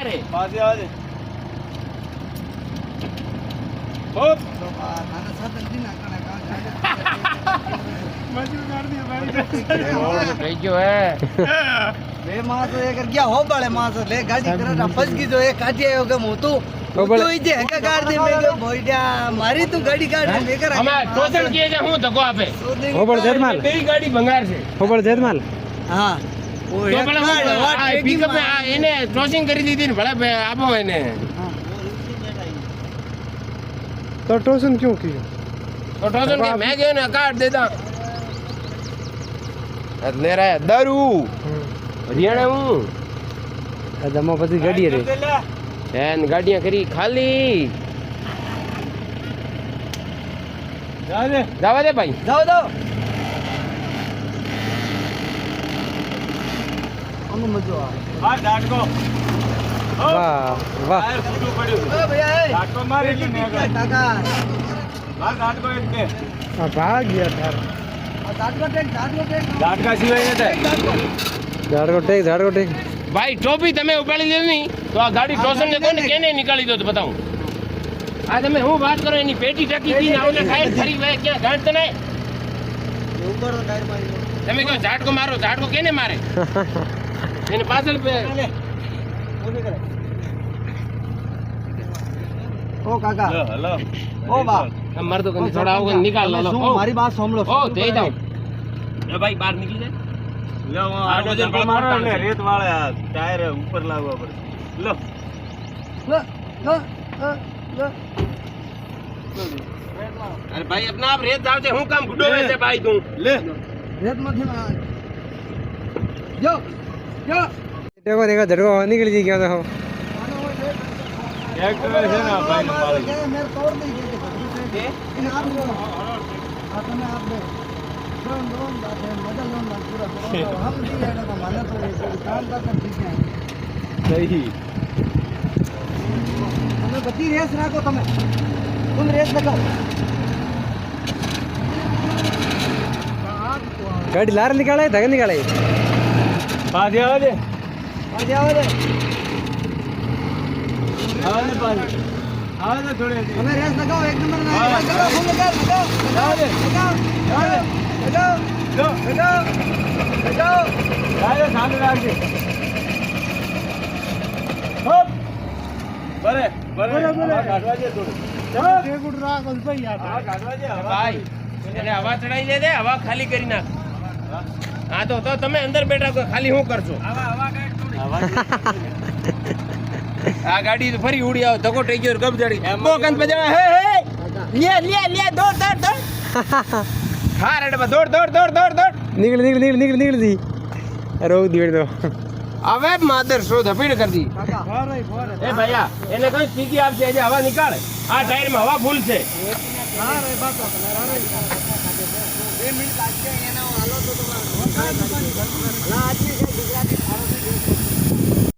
अरे पास आ जा होप खाना साथ दिन ना करना कहां मजबूर कर दिया भाई और भाई जो है बे मां तो एक गया हो बड़े मां से ले गाड़ी करा फस गई जो एक काटी आयो के मु तो इजे है का गाड़ दे मैं गयो भोइडा मारी तू गाड़ी काट दे लेकर हम टोचन किए जे हूं धक्को आपे हो बड़ जयमाल बेई गाड़ी भंगार છે हो बड़ जयमाल हां તો ભલે પિકઅપ એને ક્રોસિંગ કરી દીધી ને ભલે આપો એને तो टोसन क्यों किया તો ટોચન કે મેં ગયો ને કાટ દેતા ले रहा है दारू हरियाणा हूं जमा પછી ગાડી રે એન ગાડીਆਂ કરી ખાલી जावा दे भाई जाओ जाओ हम मजो आ हां डाट को वाह वाह टायर फूटू પડ્યું ए भैया ए डाट को मार એટલે ને काका मार डाट को एक के आ भाग गया थार डाट को टेक डाट का સિવાય ન થાય झाड़ को टेक भाई टोपी તમે ઉપાડી લીધી નહીં તો આ ગાડી ટોસન ને કોને કેને નીકાળી દો તો બતાવું આ તમે હું વાત કરો એની પેટી ટકી દી ને આવલે ટાયર ફરી વે ક્યાં ગાંઠ ને ऊपर तो टायर मारी તમે કહો ઝાટકો મારો ઝાટકો કેને મારે એને પાછળ પે ओ काका हेलो ओ बा हम मर दो कने थोड़ा आओ निकाल लो सुन मारी बात सुन लो ओ दे दो ए भाई बाहर निकल जा लो हाइड्रोजन पर मारो ને રેત વાળે ટાયર ઉપર લાવવા પડે લો लो लो लो अरे भाई अपना आप रेत डालते हूं काम गुड्डो वैसे भाई तू ले रेत मत जो जो देखो देखो झड़को निकल जी गया तो એક છે ને ભાઈ ને પાડી मेरे तोड़ दे ये इन आप लो आप में आप दे लोन लोन बात है मजा लोन बात पूरा हम दी है ना माने तो काम का कर ठीक है સહી તમે બધી રેસ રાખો તમે तुम रेस लगाओ गाड़ी लार निकाले धक्का निकाले પાસ આવા દે आगे आओ रे આવા દે પાસ આવા દે થોડે हमें रेस लगाओ एक नंबर में लगाओ फुल लगाओ लगाओ लगाओ લો लगाओ लगाओ ટાયર સામે રાખજે હોપ બરે બરે કાઢવા દે થોડું તે ગુડ રાખ ભાઈ યાર હા કાઢવા દે ભાઈ એને હવા ચડાઈ દે હવા ખાલી કરી નાખ હા તો તમે અંદર બેઠા ખાલી હું કરશો હવા આ ગાડી તો ફરી ઉડી આવ ધક્કો થઈ ગયો ગબ જડી મોકન पे जड़ा हे ले ले ले दौड़ दौड़ दौड़ हां रेड बा दौड़ दौड़ दौड़ दौड़ दौड़ निकल निकल निकल निकल निकल दी रोक दी दो હવે માદર શો ધપીડ કરી દી काका એ ભૈયા એને કઈ સીધી આપજે જે હવા નીકાળે આ ટાયર માં હવા ફૂલ છે हां रे बात तो 2 मिनिट लागશે એના હાલો તો તમારો લા આજી છે ગુજરાતી ખારો છે